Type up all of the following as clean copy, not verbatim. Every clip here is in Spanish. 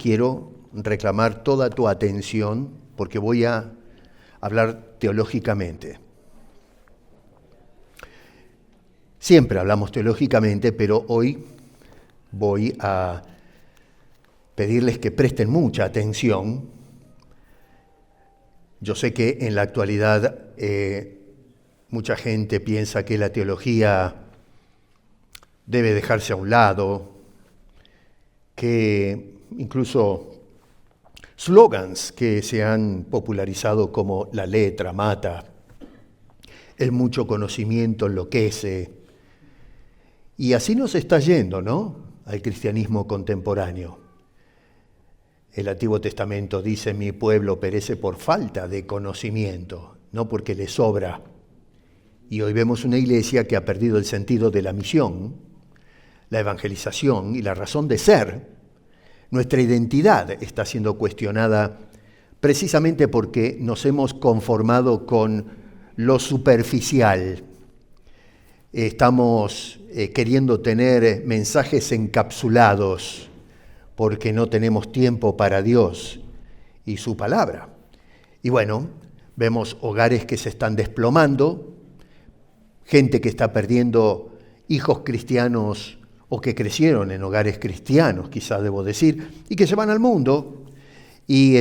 quiero reclamar toda tu atención porque voy a hablar teológicamente. Siempre hablamos teológicamente, pero hoy voy a pedirles que presten mucha atención. Yo sé que en la actualidad mucha gente piensa que la teología debe dejarse a un lado, que incluso slogans que se han popularizado como la letra mata, el mucho conocimiento enloquece, y así nos está yendo, ¿no?, al cristianismo contemporáneo. El Antiguo Testamento dice: mi pueblo perece por falta de conocimiento, no porque le sobra. Y hoy vemos una iglesia que ha perdido el sentido de la misión, la evangelización y la razón de ser. Nuestra identidad está siendo cuestionada precisamente porque nos hemos conformado con lo superficial. Estamos queriendo tener mensajes encapsulados porque no tenemos tiempo para Dios y su palabra. Y bueno, vemos hogares que se están desplomando, gente que está perdiendo hijos cristianos o que crecieron en hogares cristianos, quizás debo decir, y que se van al mundo, y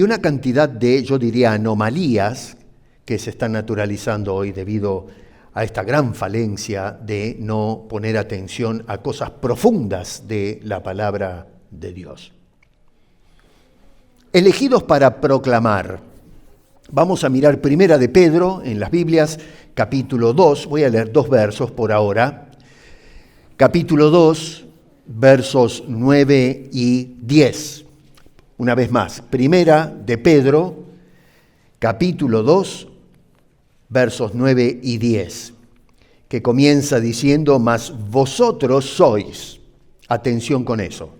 una cantidad de, yo diría, anomalías que se están naturalizando hoy debido a esta gran falencia de no poner atención a cosas profundas de la palabra de Dios. Elegidos para proclamar. Vamos a mirar Primera de Pedro en las Biblias, capítulo 2. Voy a leer 2 versos por ahora. Capítulo 2, versos 9 y 10. Una vez más, Primera de Pedro, capítulo 2, versos 9 y 10, que comienza diciendo: mas vosotros sois, atención con eso,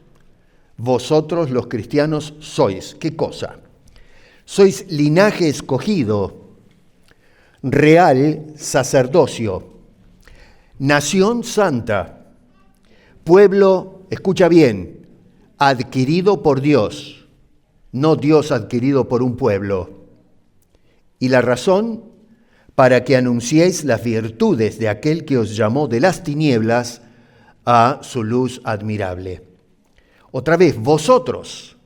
vosotros los cristianos sois, ¿qué cosa? Sois linaje escogido, real sacerdocio, nación santa, pueblo, escucha bien, adquirido por Dios, no Dios adquirido por un pueblo. Y la razón, para que anunciéis las virtudes de aquel que os llamó de las tinieblas a su luz admirable. Otra vez, vosotros,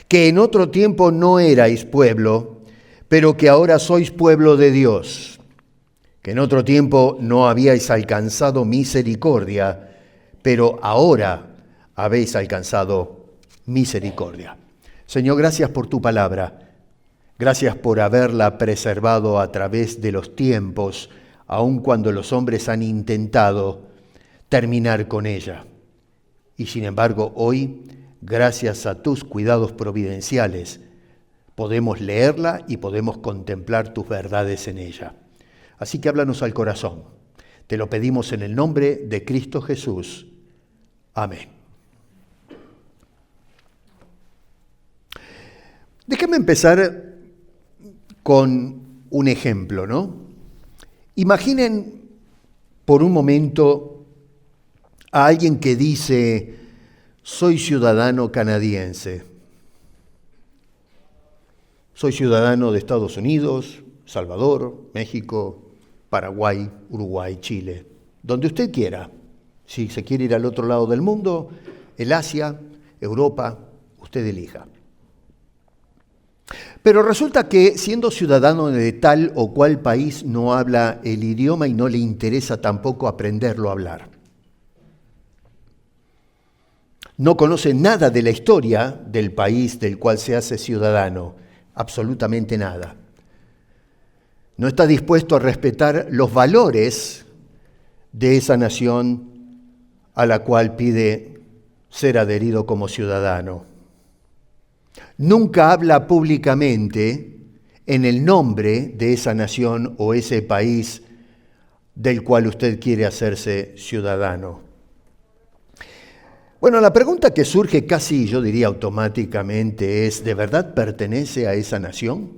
que en otro tiempo no erais pueblo, pero que ahora sois pueblo de Dios, que en otro tiempo no habíais alcanzado misericordia, pero ahora habéis alcanzado misericordia. Señor, gracias por tu palabra. Gracias por haberla preservado a través de los tiempos, aun cuando los hombres han intentado terminar con ella. Y sin embargo, hoy, gracias a tus cuidados providenciales, podemos leerla y podemos contemplar tus verdades en ella. Así que háblanos al corazón. Te lo pedimos en el nombre de Cristo Jesús. Amén. Déjenme empezar con un ejemplo, ¿no? Imaginen por un momento a alguien que dice: soy ciudadano canadiense, soy ciudadano de Estados Unidos, Salvador, México, Paraguay, Uruguay, Chile, donde usted quiera. Si se quiere ir al otro lado del mundo, el Asia, Europa, usted elija. Pero resulta que siendo ciudadano de tal o cual país no habla el idioma y no le interesa tampoco aprenderlo a hablar. No conoce nada de la historia del país del cual se hace ciudadano, absolutamente nada. No está dispuesto a respetar los valores de esa nación a la cual pide ser adherido como ciudadano. Nunca habla públicamente en el nombre de esa nación o ese país del cual usted quiere hacerse ciudadano. Bueno, la pregunta que surge casi, yo diría automáticamente, es: ¿de verdad pertenece a esa nación?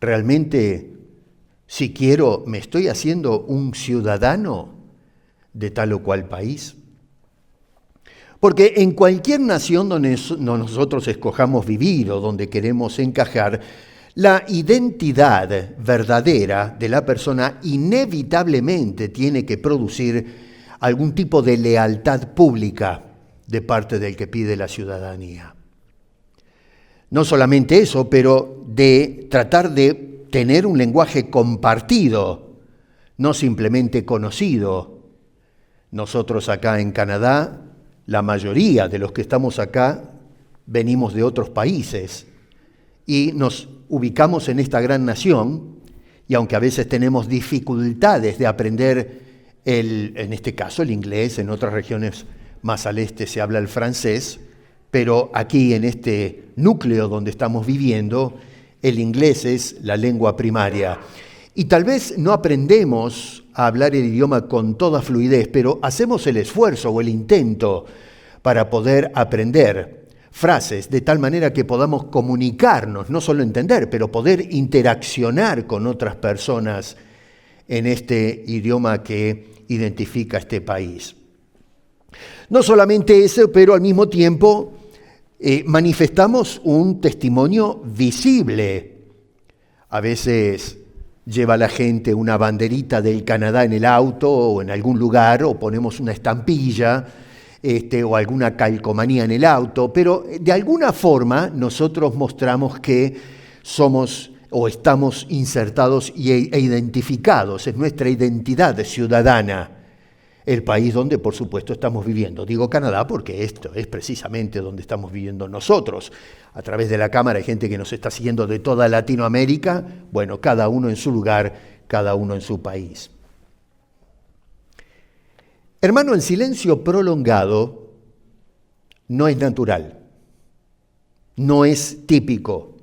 ¿Realmente, si quiero, me estoy haciendo un ciudadano de tal o cual país? Porque en cualquier nación donde nosotros escojamos vivir o donde queremos encajar, la identidad verdadera de la persona inevitablemente tiene que producir algún tipo de lealtad pública de parte del que pide la ciudadanía. No solamente eso, pero de tratar de tener un lenguaje compartido, no simplemente conocido. Nosotros acá en Canadá, la mayoría de los que estamos acá venimos de otros países y nos ubicamos en esta gran nación, y aunque a veces tenemos dificultades de aprender en este caso el inglés, en otras regiones más al este se habla el francés, pero aquí en este núcleo donde estamos viviendo, el inglés es la lengua primaria. Y tal vez no aprendemos a hablar el idioma con toda fluidez, pero hacemos el esfuerzo o el intento para poder aprender frases de tal manera que podamos comunicarnos, no solo entender, pero poder interaccionar con otras personas en este idioma que identifica este país. No solamente eso, pero al mismo tiempo manifestamos un testimonio visible. A veces lleva la gente una banderita del Canadá en el auto o en algún lugar, o ponemos una estampilla, o alguna calcomanía en el auto, pero de alguna forma nosotros mostramos que somos o estamos insertados e identificados, es nuestra identidad ciudadana, el país donde por supuesto estamos viviendo. Digo Canadá porque esto es precisamente donde estamos viviendo nosotros. A través de la cámara hay gente que nos está siguiendo de toda Latinoamérica, bueno, cada uno en su lugar, cada uno en su país. Hermano, el silencio prolongado no es natural, no es típico.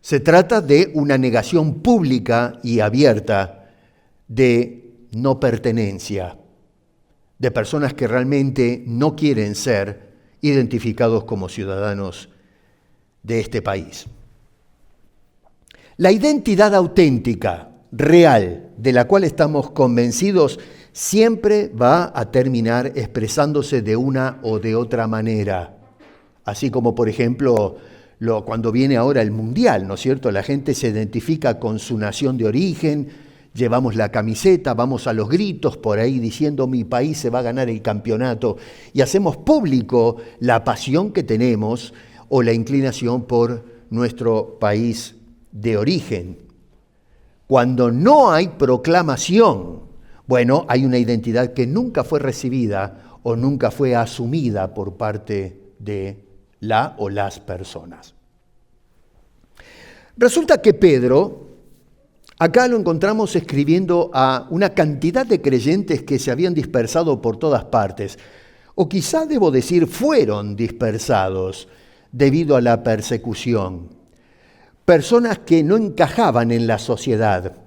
Se trata de una negación pública y abierta de no pertenencia, de personas que realmente no quieren ser identificados como ciudadanos de este país. La identidad auténtica, real, de la cual estamos convencidos, siempre va a terminar expresándose de una o de otra manera. Así como, por ejemplo, cuando viene ahora el Mundial, ¿no es cierto? La gente se identifica con su nación de origen, llevamos la camiseta, vamos a los gritos por ahí diciendo mi país se va a ganar el campeonato y hacemos público la pasión que tenemos o la inclinación por nuestro país de origen. Cuando no hay proclamación, bueno, hay una identidad que nunca fue recibida o nunca fue asumida por parte de la o las personas. Resulta que Pedro, acá lo encontramos escribiendo a una cantidad de creyentes que se habían dispersado por todas partes, o quizá debo decir fueron dispersados debido a la persecución. Personas que no encajaban en la sociedad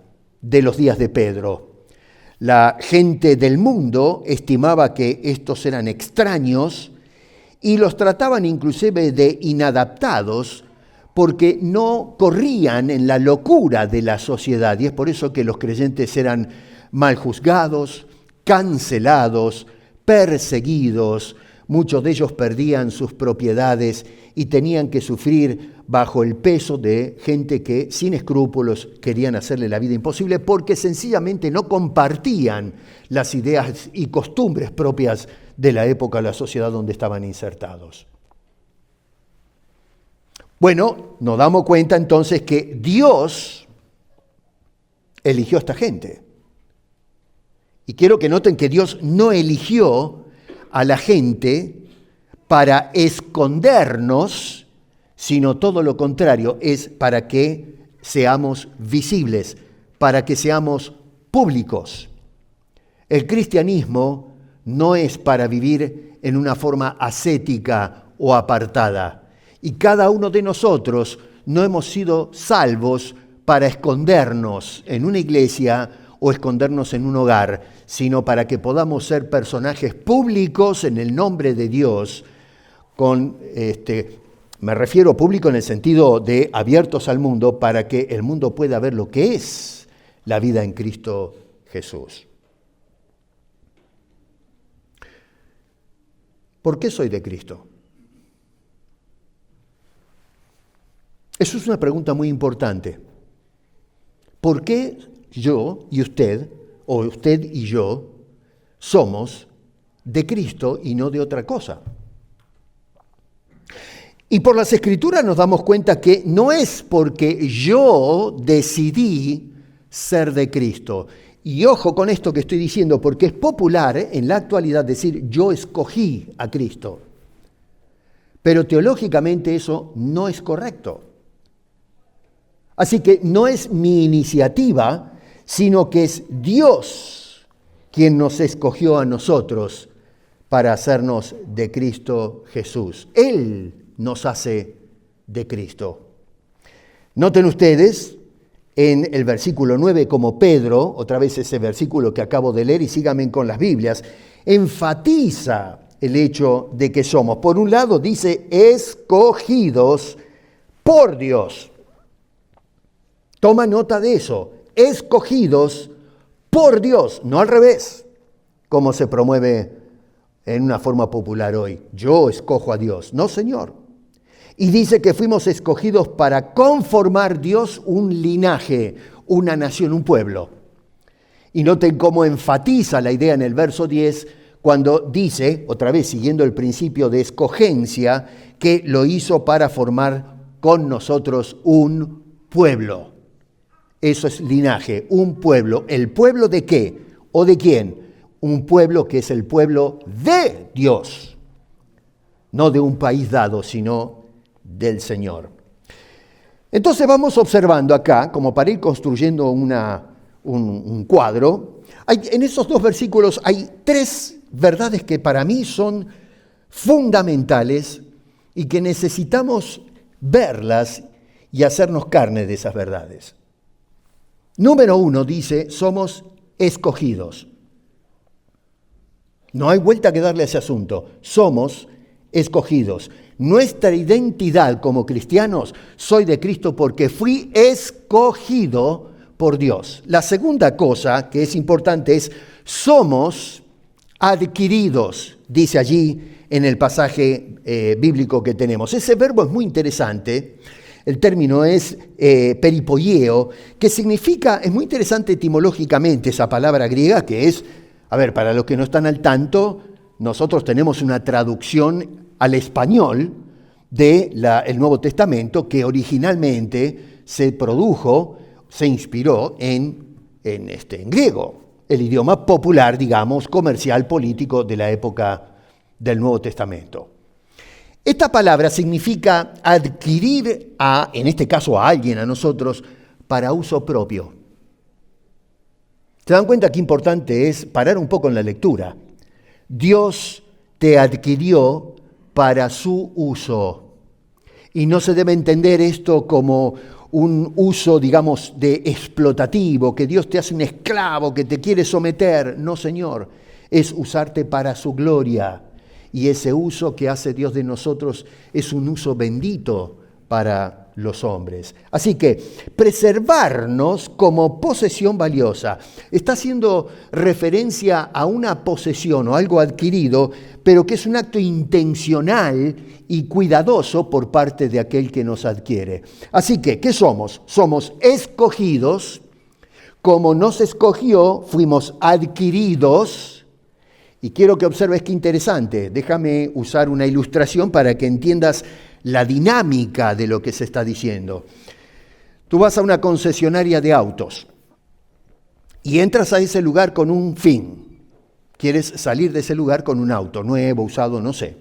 de los días de Pedro. La gente del mundo estimaba que estos eran extraños y los trataban inclusive de inadaptados porque no corrían en la locura de la sociedad. Y es por eso que los creyentes eran mal juzgados, cancelados, perseguidos. Muchos de ellos perdían sus propiedades y tenían que sufrir bajo el peso de gente que sin escrúpulos querían hacerle la vida imposible porque sencillamente no compartían las ideas y costumbres propias de la época de la sociedad donde estaban insertados. Bueno, nos damos cuenta entonces que Dios eligió a esta gente. Y quiero que noten que Dios no eligió a la gente para escondernos, sino todo lo contrario, es para que seamos visibles, para que seamos públicos. El cristianismo no es para vivir en una forma ascética o apartada. Y cada uno de nosotros no hemos sido salvos para escondernos en una iglesia o escondernos en un hogar, sino para que podamos ser personajes públicos en el nombre de Dios, me refiero público en el sentido de abiertos al mundo para que el mundo pueda ver lo que es la vida en Cristo Jesús. ¿Por qué soy de Cristo? Eso es una pregunta muy importante. ¿Por qué yo y usted, o usted y yo, somos de Cristo y no de otra cosa? Y por las Escrituras nos damos cuenta que no es porque yo decidí ser de Cristo. Y ojo con esto que estoy diciendo, porque es popular en la actualidad decir yo escogí a Cristo. Pero teológicamente eso no es correcto. Así que no es mi iniciativa, sino que es Dios quien nos escogió a nosotros para hacernos de Cristo Jesús. Él nos hace de Cristo. Noten ustedes en el versículo 9 como Pedro, otra vez ese versículo que acabo de leer y síganme con las Biblias, enfatiza el hecho de que somos. Por un lado dice escogidos por Dios. Toma nota de eso, escogidos por Dios, no al revés, como se promueve en una forma popular hoy. Yo escojo a Dios, no Señor. Y dice que fuimos escogidos para conformar Dios un linaje, una nación, un pueblo. Y noten cómo enfatiza la idea en el verso 10 cuando dice, otra vez siguiendo el principio de escogencia, que lo hizo para formar con nosotros un pueblo. Eso es linaje, un pueblo. ¿El pueblo de qué? ¿O de quién? Un pueblo que es el pueblo de Dios. No de un país dado, sino del Señor. Entonces vamos observando acá, como para ir construyendo un cuadro, en esos dos versículos hay tres verdades que para mí son fundamentales y que necesitamos verlas y hacernos carne de esas verdades. Número 1 dice, somos escogidos. No hay vuelta que darle a ese asunto. Somos escogidos. Nuestra identidad como cristianos, soy de Cristo porque fui escogido por Dios. La segunda cosa que es importante es, somos adquiridos, dice allí en el pasaje bíblico que tenemos. Ese verbo es muy interesante. El término es peripoieo, que significa, es muy interesante etimológicamente esa palabra griega que es, para los que no están al tanto, nosotros tenemos una traducción al español del Nuevo Testamento que originalmente se produjo, se inspiró en griego, el idioma popular, digamos, comercial, político de la época del Nuevo Testamento. Esta palabra significa adquirir en este caso a alguien, a nosotros, para uso propio. ¿Se dan cuenta qué importante es parar un poco en la lectura? Dios te adquirió para su uso. Y no se debe entender esto como un uso, digamos, de explotativo, que Dios te hace un esclavo, que te quiere someter. No, Señor, es usarte para su gloria. Y ese uso que hace Dios de nosotros es un uso bendito para los hombres. Así que preservarnos como posesión valiosa. Está haciendo referencia a una posesión o algo adquirido, pero que es un acto intencional y cuidadoso por parte de aquel que nos adquiere. Así que, ¿qué somos? Somos escogidos, como nos escogió, fuimos adquiridos. Y quiero que observes qué interesante. Déjame usar una ilustración para que entiendas la dinámica de lo que se está diciendo. Tú vas a una concesionaria de autos y entras a ese lugar con un fin. Quieres salir de ese lugar con un auto nuevo, usado, no sé.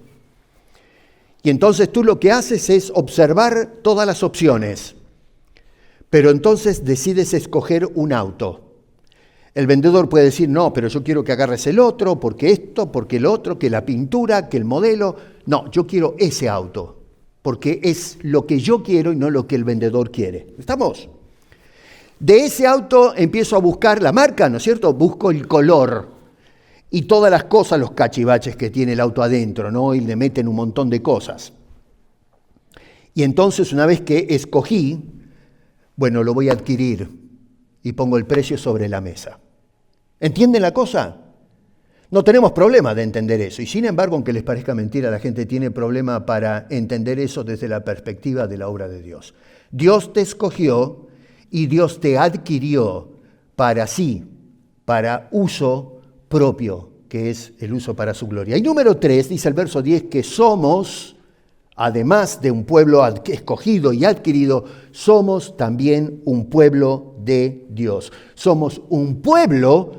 Y entonces tú lo que haces es observar todas las opciones, pero entonces decides escoger un auto. El vendedor puede decir, no, pero yo quiero que agarres el otro, porque esto, porque el otro, que la pintura, que el modelo. No, yo quiero ese auto, porque es lo que yo quiero y no lo que el vendedor quiere. ¿Estamos? De ese auto empiezo a buscar la marca, ¿no es cierto? Busco el color y todas las cosas, los cachivaches que tiene el auto adentro, ¿no? Y le meten un montón de cosas. Y entonces, una vez que escogí, bueno, lo voy a adquirir y pongo el precio sobre la mesa. ¿Entienden la cosa? No tenemos problema de entender eso. Y sin embargo, aunque les parezca mentira, la gente tiene problema para entender eso desde la perspectiva de la obra de Dios. Dios te escogió y Dios te adquirió para sí, para uso propio, que es el uso para su gloria. Y número 3, dice el verso 10, que somos, además de un pueblo escogido y adquirido, somos también un pueblo de Dios. Somos un pueblo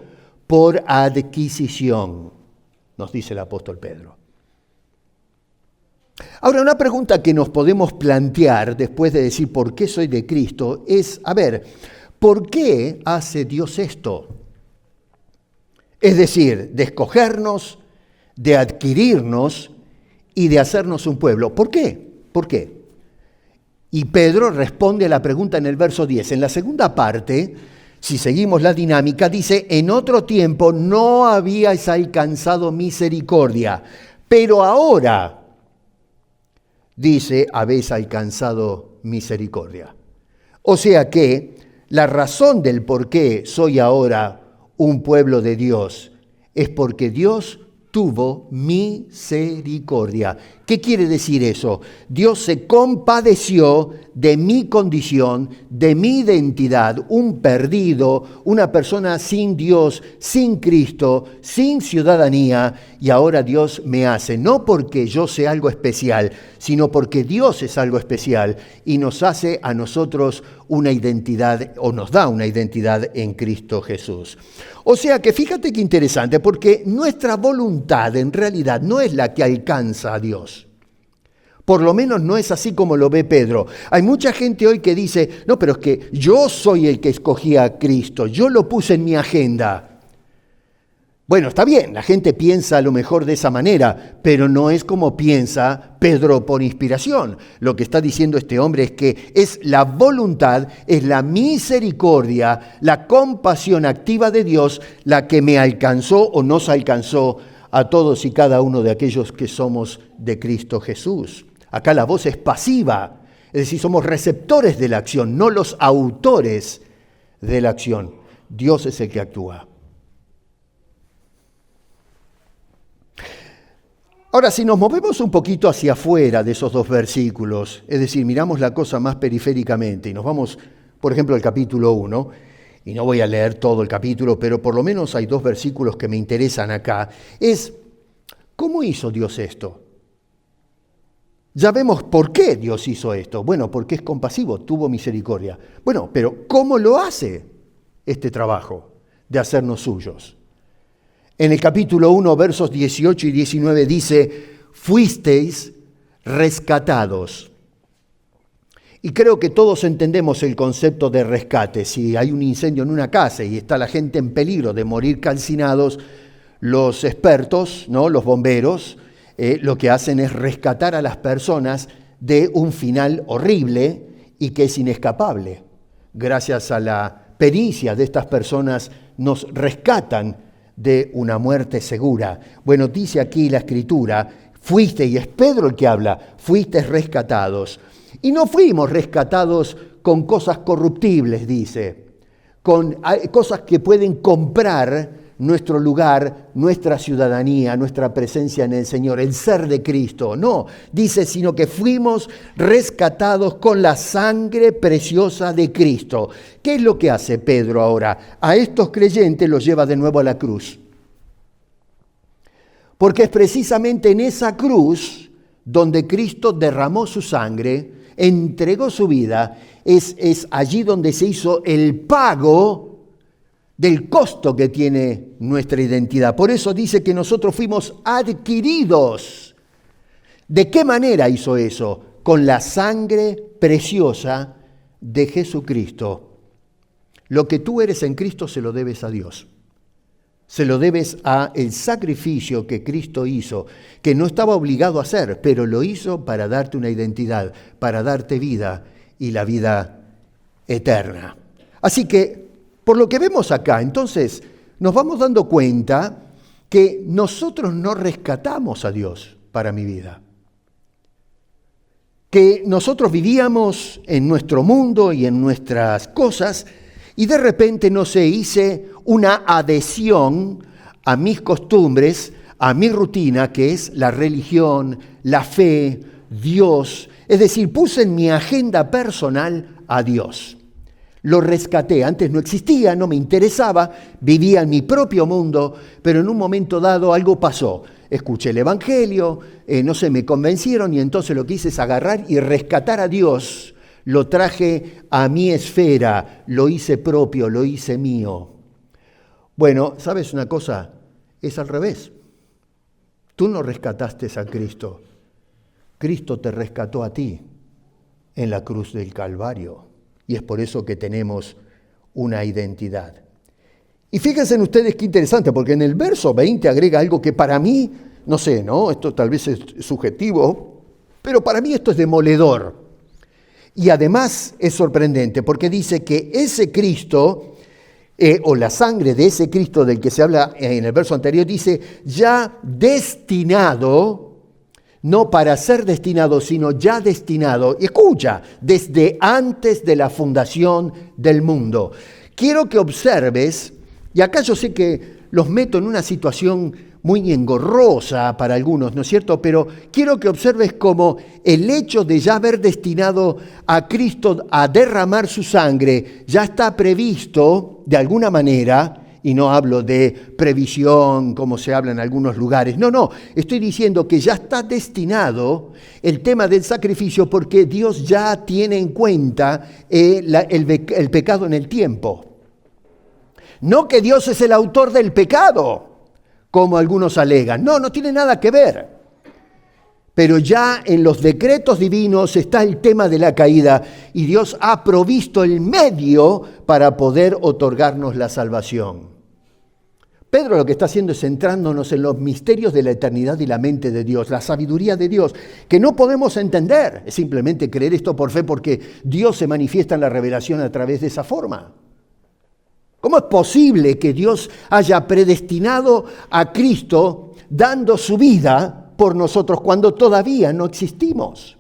por adquisición, nos dice el apóstol Pedro. Ahora, una pregunta que nos podemos plantear después de decir por qué soy de Cristo es, ¿por qué hace Dios esto? Es decir, de escogernos, de adquirirnos y de hacernos un pueblo. ¿Por qué? ¿Por qué? Y Pedro responde a la pregunta en el verso 10. En la segunda parte, si seguimos la dinámica, dice, en otro tiempo no habíais alcanzado misericordia, pero ahora, dice, habéis alcanzado misericordia. O sea que la razón del por qué soy ahora un pueblo de Dios es porque Dios tuvo misericordia. ¿Qué quiere decir eso? Dios se compadeció de mi condición, de mi identidad, un perdido, una persona sin Dios, sin Cristo, sin ciudadanía, y ahora Dios me hace, no porque yo sea algo especial, sino porque Dios es algo especial y nos hace a nosotros una identidad, o nos da una identidad en Cristo Jesús. O sea que fíjate qué interesante, porque nuestra voluntad en realidad no es la que alcanza a Dios. Por lo menos no es así como lo ve Pedro. Hay mucha gente hoy que dice, no, pero es que yo soy el que escogí a Cristo, yo lo puse en mi agenda. Bueno, está bien, la gente piensa a lo mejor de esa manera, pero no es como piensa Pedro por inspiración. Lo que está diciendo este hombre es que es la voluntad, es la misericordia, la compasión activa de Dios la que me alcanzó o nos alcanzó a todos y cada uno de aquellos que somos de Cristo Jesús. Acá la voz es pasiva, es decir, somos receptores de la acción, no los autores de la acción. Dios es el que actúa. Ahora, si nos movemos un poquito hacia afuera de esos dos versículos, es decir, miramos la cosa más periféricamente y nos vamos, por ejemplo, al capítulo 1, y no voy a leer todo el capítulo, pero por lo menos hay dos versículos que me interesan acá, es, ¿cómo hizo Dios esto? Ya vemos por qué Dios hizo esto. Bueno, porque es compasivo, tuvo misericordia. Bueno, pero ¿cómo lo hace este trabajo de hacernos suyos? En el capítulo 1, versos 18 y 19 dice, fuisteis rescatados. Y creo que todos entendemos el concepto de rescate. Si hay un incendio en una casa y está la gente en peligro de morir calcinados, los expertos, ¿no?, los bomberos, lo que hacen es rescatar a las personas de un final horrible y que es inescapable. Gracias a la pericia de estas personas nos rescatan de una muerte segura. Bueno, dice aquí la Escritura, fuiste, y es Pedro el que habla, fuiste rescatados. Y no fuimos rescatados con cosas corruptibles, dice, con cosas que pueden comprar nuestro lugar, nuestra ciudadanía, nuestra presencia en el Señor, el ser de Cristo. No, dice, sino que fuimos rescatados con la sangre preciosa de Cristo. ¿Qué es lo que hace Pedro ahora? A estos creyentes los lleva de nuevo a la cruz. Porque es precisamente en esa cruz donde Cristo derramó su sangre, entregó su vida, es allí donde se hizo el pago del costo que tiene nuestra identidad. Por eso dice que nosotros fuimos adquiridos. ¿De qué manera hizo eso? Con la sangre preciosa de Jesucristo. Lo que tú eres en Cristo se lo debes a Dios. Se lo debes a el sacrificio que Cristo hizo, que no estaba obligado a hacer, pero lo hizo para darte una identidad, para darte vida y la vida eterna. Así que, por lo que vemos acá, entonces, nos vamos dando cuenta que nosotros no rescatamos a Dios para mi vida. Que nosotros vivíamos en nuestro mundo y en nuestras cosas y de repente, no sé, hice una adhesión a mis costumbres, a mi rutina, que es la religión, la fe, Dios. Es decir, puse en mi agenda personal a Dios. Lo rescaté, antes no existía, no me interesaba, vivía en mi propio mundo, pero en un momento dado algo pasó. Escuché el Evangelio, me convencieron y entonces lo que hice es agarrar y rescatar a Dios. Lo traje a mi esfera, lo hice propio, lo hice mío. Bueno, ¿sabes una cosa? Es al revés. Tú no rescataste a Cristo. Cristo te rescató a ti en la cruz del Calvario. Y es por eso que tenemos una identidad. Y fíjense ustedes qué interesante, porque en el verso 20 agrega algo que para mí, no sé, ¿no? Esto tal vez es subjetivo, pero para mí esto es demoledor. Y además es sorprendente, porque dice que ese Cristo, o la sangre de ese Cristo del que se habla en el verso anterior, dice ya destinado, no para ser destinado, sino ya destinado. Y escucha, desde antes de la fundación del mundo. Quiero que observes, y acá yo sé que los meto en una situación muy engorrosa para algunos, ¿no es cierto? Pero quiero que observes cómo el hecho de ya haber destinado a Cristo a derramar su sangre ya está previsto de alguna manera. Y no hablo de previsión, como se habla en algunos lugares. No, estoy diciendo que ya está destinado el tema del sacrificio porque Dios ya tiene en cuenta el pecado en el tiempo. No que Dios es el autor del pecado, como algunos alegan. No tiene nada que ver. Pero ya en los decretos divinos está el tema de la caída y Dios ha provisto el medio para poder otorgarnos la salvación. Pedro lo que está haciendo es centrándonos en los misterios de la eternidad y la mente de Dios, la sabiduría de Dios, que no podemos entender. Es simplemente creer esto por fe porque Dios se manifiesta en la revelación a través de esa forma. ¿Cómo es posible que Dios haya predestinado a Cristo dando su vida por nosotros cuando todavía no existimos?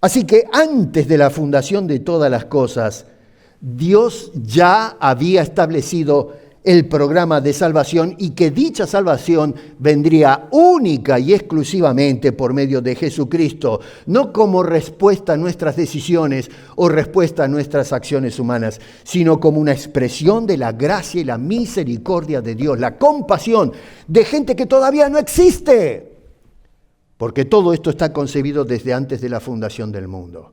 Así que antes de la fundación de todas las cosas, Dios ya había establecido el programa de salvación y que dicha salvación vendría única y exclusivamente por medio de Jesucristo, no como respuesta a nuestras decisiones o respuesta a nuestras acciones humanas, sino como una expresión de la gracia y la misericordia de Dios, la compasión de gente que todavía no existe, porque todo esto está concebido desde antes de la fundación del mundo.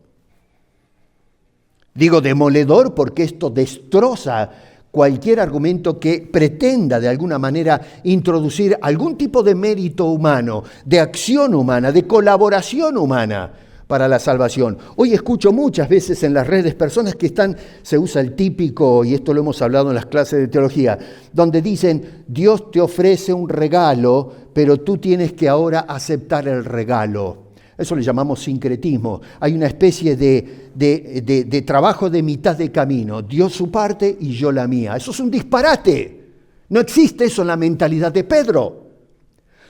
Digo demoledor porque esto destroza cualquier argumento que pretenda de alguna manera introducir algún tipo de mérito humano, de acción humana, de colaboración humana para la salvación. Hoy escucho muchas veces en las redes personas que se usa el típico, y esto lo hemos hablado en las clases de teología, donde dicen, Dios te ofrece un regalo, pero tú tienes que ahora aceptar el regalo. Eso le llamamos sincretismo. Hay una especie de trabajo de mitad de camino. Dios su parte y yo la mía. Eso es un disparate. No existe eso en la mentalidad de Pedro.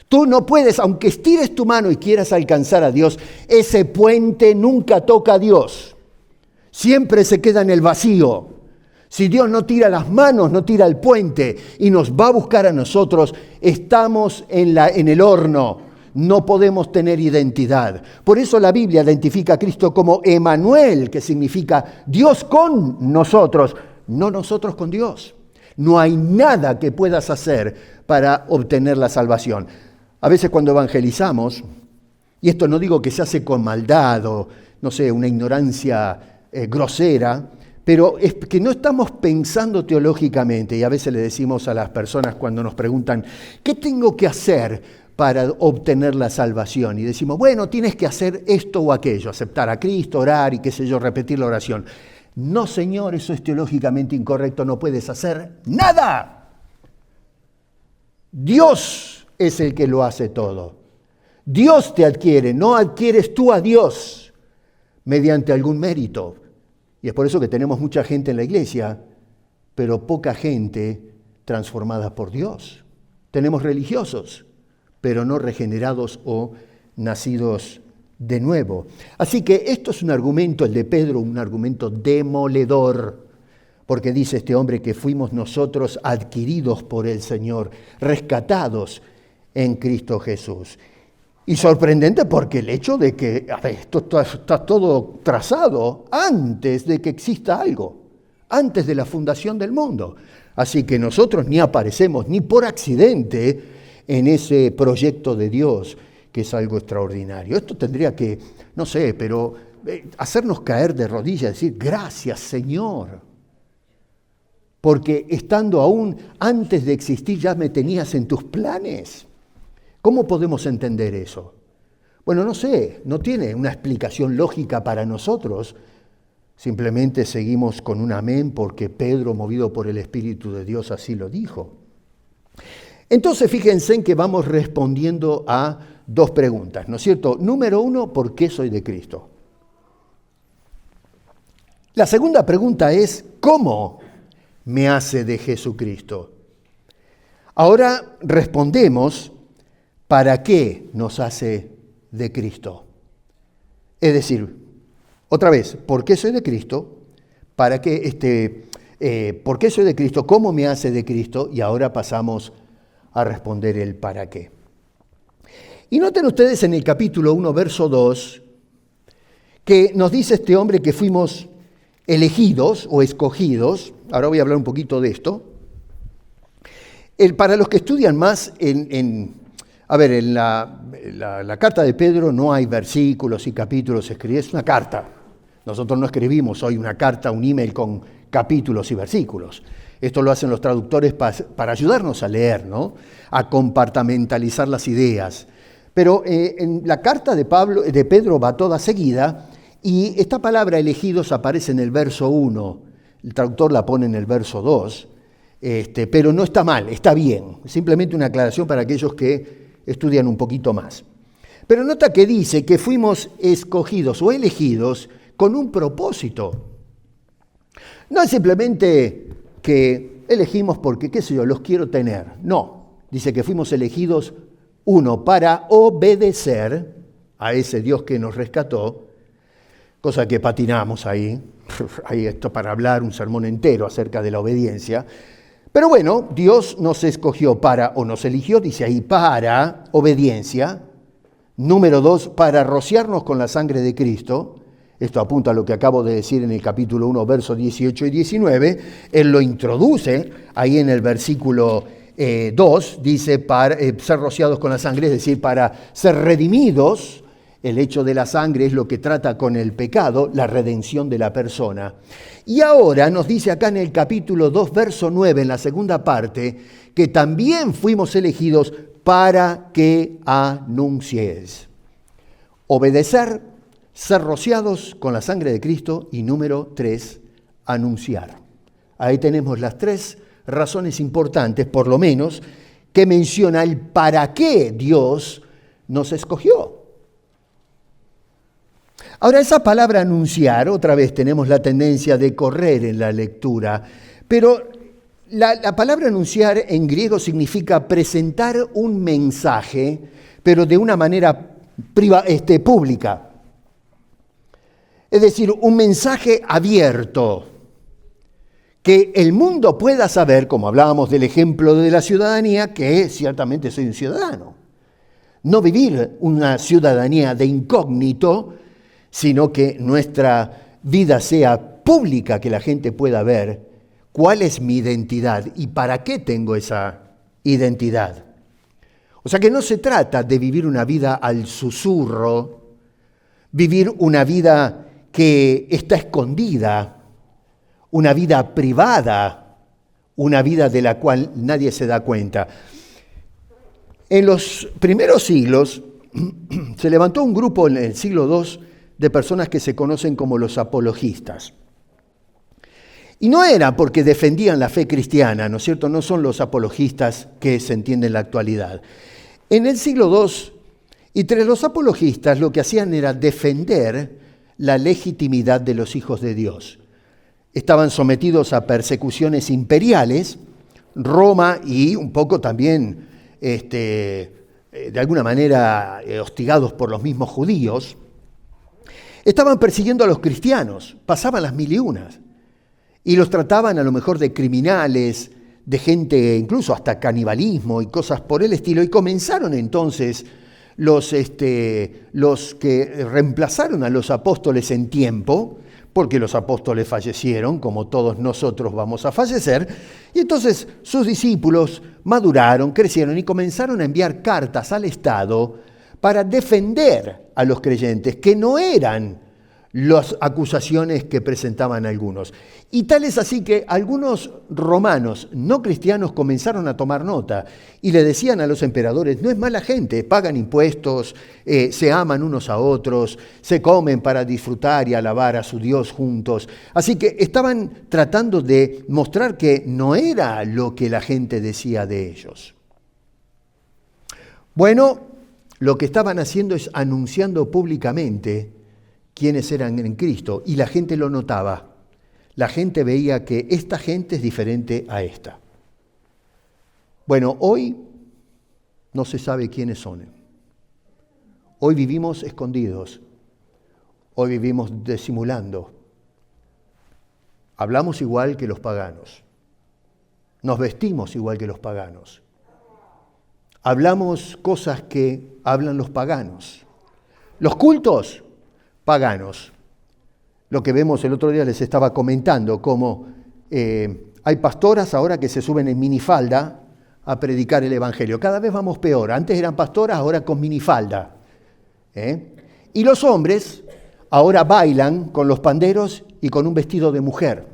Tú no puedes, aunque estires tu mano y quieras alcanzar a Dios, ese puente nunca toca a Dios. Siempre se queda en el vacío. Si Dios no tira las manos, no tira el puente y nos va a buscar a nosotros, estamos en el horno. No podemos tener identidad. Por eso la Biblia identifica a Cristo como Emanuel, que significa Dios con nosotros, no nosotros con Dios. No hay nada que puedas hacer para obtener la salvación. A veces cuando evangelizamos, y esto no digo que se hace con maldad o, no sé, una ignorancia grosera, pero es que no estamos pensando teológicamente, y a veces le decimos a las personas cuando nos preguntan, ¿qué tengo que hacer para obtener la salvación? Y decimos, bueno, tienes que hacer esto o aquello, aceptar a Cristo, orar y qué sé yo, repetir la oración. No, Señor, eso es teológicamente incorrecto, no puedes hacer nada. Dios es el que lo hace todo. Dios te adquiere, no adquieres tú a Dios mediante algún mérito. Y es por eso que tenemos mucha gente en la iglesia, pero poca gente transformada por Dios. Tenemos religiosos, pero no regenerados o nacidos de nuevo. Así que esto es un argumento, el de Pedro, un argumento demoledor, porque dice este hombre que fuimos nosotros adquiridos por el Señor, rescatados en Cristo Jesús. Y sorprendente porque el hecho de que esto está todo trazado antes de que exista algo, antes de la fundación del mundo. Así que nosotros ni aparecemos ni por accidente en ese proyecto de Dios, que es algo extraordinario. Esto tendría que, no sé, pero hacernos caer de rodillas y decir, gracias Señor, porque estando aún antes de existir ya me tenías en tus planes. ¿Cómo podemos entender eso? Bueno, no sé, no tiene una explicación lógica para nosotros. Simplemente seguimos con un amén porque Pedro, movido por el Espíritu de Dios, así lo dijo. Entonces, fíjense en que vamos respondiendo a dos preguntas, ¿no es cierto? Número uno, ¿por qué soy de Cristo? La segunda pregunta es, ¿cómo me hace de Jesucristo? Ahora respondemos, ¿para qué nos hace de Cristo? Es decir, otra vez, ¿por qué soy de Cristo? ¿Para qué, ¿por qué soy de Cristo? ¿Cómo me hace de Cristo? Y ahora pasamos a responder el para qué. Y noten ustedes en el capítulo 1, verso 2, que nos dice este hombre que fuimos elegidos o escogidos. Ahora voy a hablar un poquito de esto. Para los que estudian más, en la carta de Pedro no hay versículos y capítulos escritos, es una carta. Nosotros no escribimos hoy una carta, un email con capítulos y versículos. Esto lo hacen los traductores para ayudarnos a leer, ¿no? A compartimentalizar las ideas. Pero en la carta de Pedro va toda seguida, y esta palabra elegidos aparece en el verso 1. El traductor la pone en el verso 2, pero no está mal, está bien. Simplemente una aclaración para aquellos que estudian un poquito más. Pero nota que dice que fuimos escogidos o elegidos con un propósito. No es simplemente que elegimos porque, qué sé yo, los quiero tener. No, dice que fuimos elegidos, uno, para obedecer a ese Dios que nos rescató, cosa que patinamos ahí. Hay esto para hablar un sermón entero acerca de la obediencia. Pero bueno, Dios nos escogió para, o nos eligió, dice ahí, para obediencia. Número 2, para rociarnos con la sangre de Cristo. Esto apunta a lo que acabo de decir en el capítulo 1, versos 18 y 19. Él lo introduce ahí en el versículo 2, dice para ser rociados con la sangre, es decir, para ser redimidos. El hecho de la sangre es lo que trata con el pecado, la redención de la persona. Y ahora nos dice acá en el capítulo 2, verso 9, en la segunda parte, que también fuimos elegidos para que anuncies. Obedecer, ser rociados con la sangre de Cristo y número 3, anunciar. Ahí tenemos las tres razones importantes, por lo menos, que menciona el para qué Dios nos escogió. Ahora, esa palabra anunciar, otra vez tenemos la tendencia de correr en la lectura, pero la palabra anunciar en griego significa presentar un mensaje, pero de una manera pública. Es decir, un mensaje abierto, que el mundo pueda saber, como hablábamos del ejemplo de la ciudadanía, que ciertamente soy un ciudadano. No vivir una ciudadanía de incógnito, sino que nuestra vida sea pública, que la gente pueda ver cuál es mi identidad y para qué tengo esa identidad. O sea que no se trata de vivir una vida al susurro, vivir una vida que está escondida, una vida privada, una vida de la cual nadie se da cuenta. En los primeros siglos se levantó un grupo en el siglo II de personas que se conocen como los apologistas. Y no era porque defendían la fe cristiana, ¿no es cierto? No son los apologistas que se entiende en la actualidad. En el siglo II, entre los apologistas lo que hacían era defender la legitimidad de los hijos de Dios. Estaban sometidos a persecuciones imperiales, Roma y un poco también, de alguna manera, hostigados por los mismos judíos. Estaban persiguiendo a los cristianos, pasaban las 1001. Y los trataban a lo mejor de criminales, de gente, incluso hasta canibalismo y cosas por el estilo. Y comenzaron entonces los que reemplazaron a los apóstoles en tiempo, porque los apóstoles fallecieron, como todos nosotros vamos a fallecer, y entonces sus discípulos maduraron, crecieron y comenzaron a enviar cartas al Estado para defender a los creyentes, que no eran las acusaciones que presentaban algunos. Y tal es así que algunos romanos no cristianos comenzaron a tomar nota y le decían a los emperadores: no es mala gente, pagan impuestos, se aman unos a otros, se comen para disfrutar y alabar a su Dios juntos. Así que estaban tratando de mostrar que no era lo que la gente decía de ellos. Bueno, lo que estaban haciendo es anunciando públicamente quiénes eran en Cristo, y la gente lo notaba. La gente veía que esta gente es diferente a esta. Bueno, hoy no se sabe quiénes son. Hoy vivimos escondidos. Hoy vivimos disimulando. Hablamos igual que los paganos. Nos vestimos igual que los paganos. Hablamos cosas que hablan los paganos. Los cultos paganos. Lo que vemos el otro día, les estaba comentando, como hay pastoras ahora que se suben en minifalda a predicar el Evangelio. Cada vez vamos peor. Antes eran pastoras, ahora con minifalda. Y los hombres ahora bailan con los panderos y con un vestido de mujer.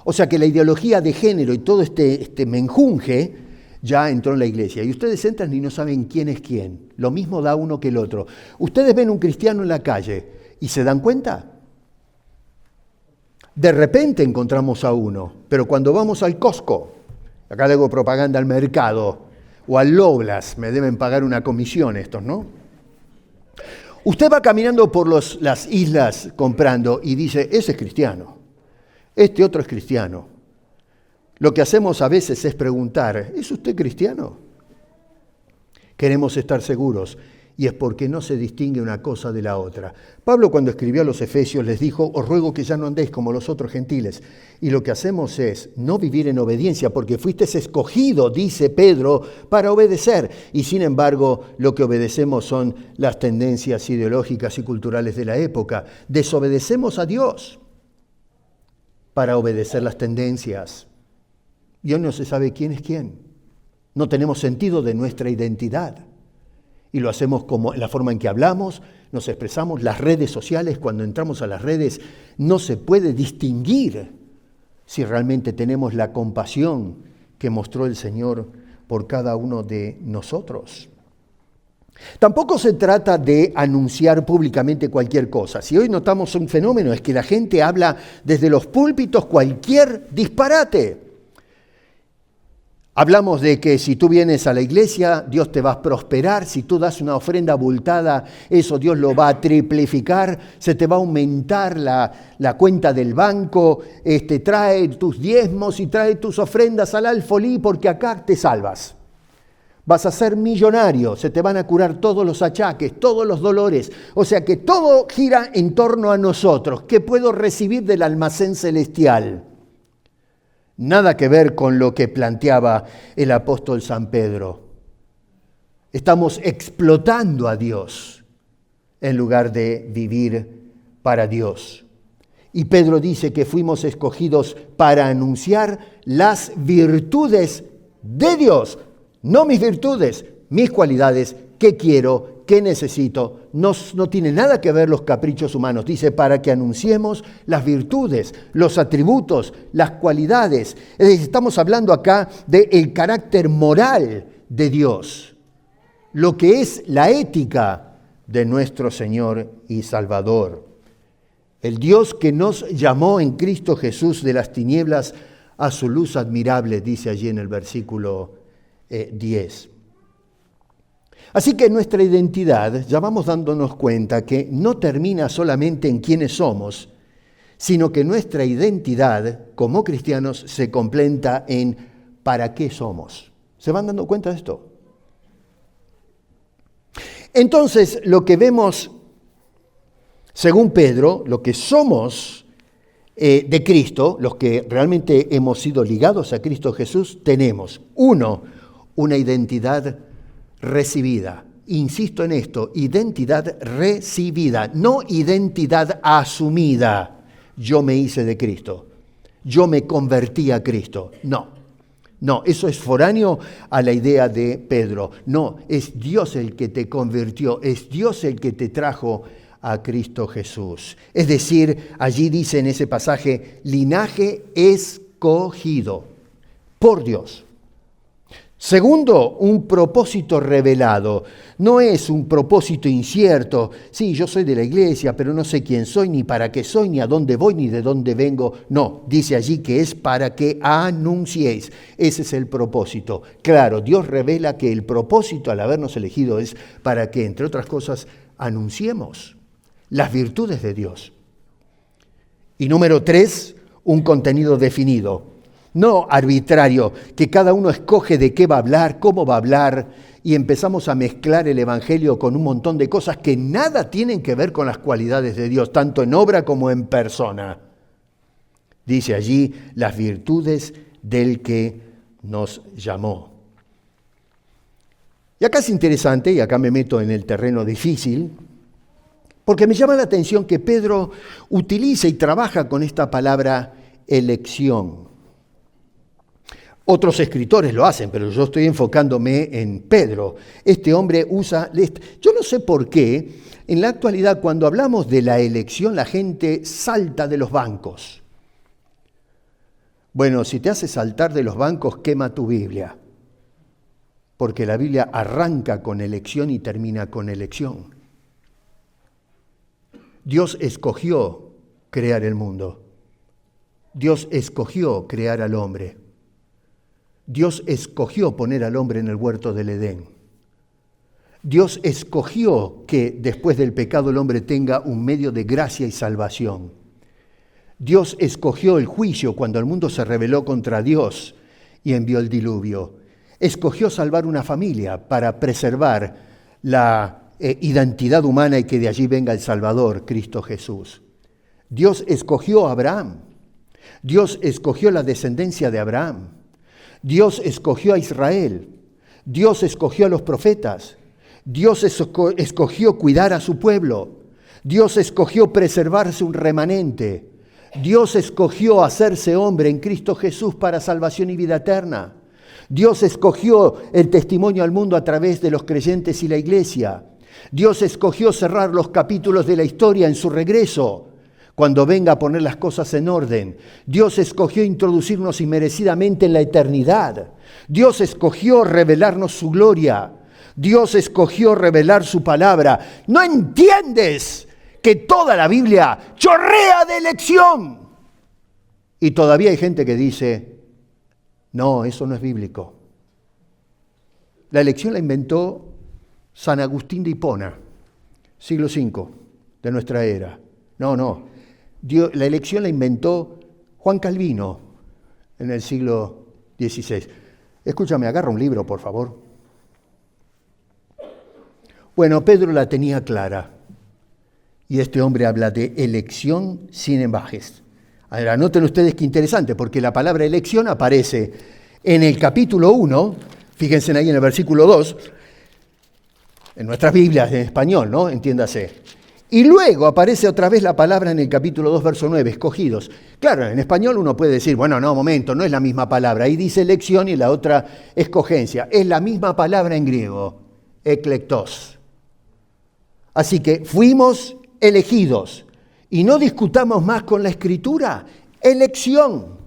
O sea que la ideología de género y todo este menjunje ya entró en la iglesia. Y ustedes entran y no saben quién es quién. Lo mismo da uno que el otro. Ustedes ven un cristiano en la calle y se dan cuenta. De repente encontramos a uno, pero cuando vamos al Costco, acá le hago propaganda al mercado, o al Loblas, me deben pagar una comisión estos, ¿no? Usted va caminando por las islas comprando y dice: ese es cristiano, este otro es cristiano. Lo que hacemos a veces es preguntar: ¿es usted cristiano? Queremos estar seguros, y es porque no se distingue una cosa de la otra. Pablo, cuando escribió a los Efesios, les dijo: os ruego que ya no andéis como los otros gentiles. Y lo que hacemos es no vivir en obediencia, porque fuisteis escogido, dice Pedro, para obedecer. Y sin embargo, lo que obedecemos son las tendencias ideológicas y culturales de la época. Desobedecemos a Dios para obedecer las tendencias. Y hoy no se sabe quién es quién. No tenemos sentido de nuestra identidad. Y lo hacemos como en la forma en que hablamos, nos expresamos. Las redes sociales, cuando entramos a las redes, no se puede distinguir si realmente tenemos la compasión que mostró el Señor por cada uno de nosotros. Tampoco se trata de anunciar públicamente cualquier cosa. Si hoy notamos un fenómeno es que la gente habla desde los púlpitos cualquier disparate. Hablamos de que si tú vienes a la iglesia, Dios te va a prosperar. Si tú das una ofrenda abultada, eso Dios lo va a triplicar. Se te va a aumentar la cuenta del banco. Trae tus diezmos y trae tus ofrendas al alfolí, porque acá te salvas. Vas a ser millonario, se te van a curar todos los achaques, todos los dolores. O sea que todo gira en torno a nosotros. ¿Qué puedo recibir del almacén celestial? Nada que ver con lo que planteaba el apóstol San Pedro. Estamos explotando a Dios en lugar de vivir para Dios. Y Pedro dice que fuimos escogidos para anunciar las virtudes de Dios. No mis virtudes, mis cualidades, qué quiero, qué necesito. No tiene nada que ver los caprichos humanos. Dice, para que anunciemos las virtudes, los atributos, las cualidades. Es decir, estamos hablando acá del carácter moral de Dios, lo que es la ética de nuestro Señor y Salvador. El Dios que nos llamó en Cristo Jesús de las tinieblas a su luz admirable, dice allí en el versículo 10. Así que nuestra identidad, ya vamos dándonos cuenta que no termina solamente en quiénes somos, sino que nuestra identidad como cristianos se completa en para qué somos. ¿Se van dando cuenta de esto? Entonces, lo que vemos, según Pedro, lo que somos de Cristo, los que realmente hemos sido ligados a Cristo Jesús, tenemos, uno, una identidad recibida. Insisto en esto, identidad recibida, no identidad asumida. Yo me hice de Cristo, yo me convertí a Cristo. No, eso es foráneo a la idea de Pedro. No, es Dios el que te convirtió, es Dios el que te trajo a Cristo Jesús. Es decir, allí dice en ese pasaje, linaje escogido por Dios. Segundo, un propósito revelado. No es un propósito incierto. Sí, yo soy de la iglesia, pero no sé quién soy, ni para qué soy, ni a dónde voy, ni de dónde vengo. No, dice allí que es para que anunciéis. Ese es el propósito. Claro, Dios revela que el propósito al habernos elegido es para que, entre otras cosas, anunciemos las virtudes de Dios. Y número 3, un contenido definido. No arbitrario, que cada uno escoge de qué va a hablar, cómo va a hablar, y empezamos a mezclar el Evangelio con un montón de cosas que nada tienen que ver con las cualidades de Dios, tanto en obra como en persona. Dice allí, las virtudes del que nos llamó. Y acá es interesante, y acá me meto en el terreno difícil, porque me llama la atención que Pedro utiliza y trabaja con esta palabra elección. Otros escritores lo hacen, pero yo estoy enfocándome en Pedro. Este hombre usa... Yo no sé por qué, en la actualidad, cuando hablamos de la elección, la gente salta de los bancos. Bueno, si te hace saltar de los bancos, quema tu Biblia. Porque la Biblia arranca con elección y termina con elección. Dios escogió crear el mundo. Dios escogió crear al hombre. Dios escogió poner al hombre en el huerto del Edén. Dios escogió que después del pecado el hombre tenga un medio de gracia y salvación. Dios escogió el juicio cuando el mundo se rebeló contra Dios y envió el diluvio. Escogió salvar una familia para preservar la identidad humana y que de allí venga el Salvador, Cristo Jesús. Dios escogió a Abraham. Dios escogió la descendencia de Abraham. Dios escogió a Israel, Dios escogió a los profetas, Dios escogió cuidar a su pueblo, Dios escogió preservarse un remanente, Dios escogió hacerse hombre en Cristo Jesús para salvación y vida eterna, Dios escogió el testimonio al mundo a través de los creyentes y la iglesia, Dios escogió cerrar los capítulos de la historia en su regreso, cuando venga a poner las cosas en orden. Dios escogió introducirnos inmerecidamente en la eternidad. Dios escogió revelarnos su gloria. Dios escogió revelar su palabra. ¿No entiendes que toda la Biblia chorrea de elección? Y todavía hay gente que dice, no, eso no es bíblico. La elección la inventó San Agustín de Hipona, siglo V de nuestra era. No. La elección la inventó Juan Calvino en el siglo XVI. Escúchame, agarra un libro, por favor. Bueno, Pedro la tenía clara. Y este hombre habla de elección sin embajes. Ahora, noten ustedes qué interesante, porque la palabra elección aparece en el capítulo 1, fíjense ahí en el versículo 2, en nuestras Biblias en español, ¿no? Entiéndase. Y luego aparece otra vez la palabra en el capítulo 2, verso 9, escogidos. Claro, en español uno puede decir, bueno, no, momento, no es la misma palabra. Ahí dice elección y la otra escogencia. Es la misma palabra en griego, eklektos. Así que fuimos elegidos. Y no discutamos más con la Escritura. Elección.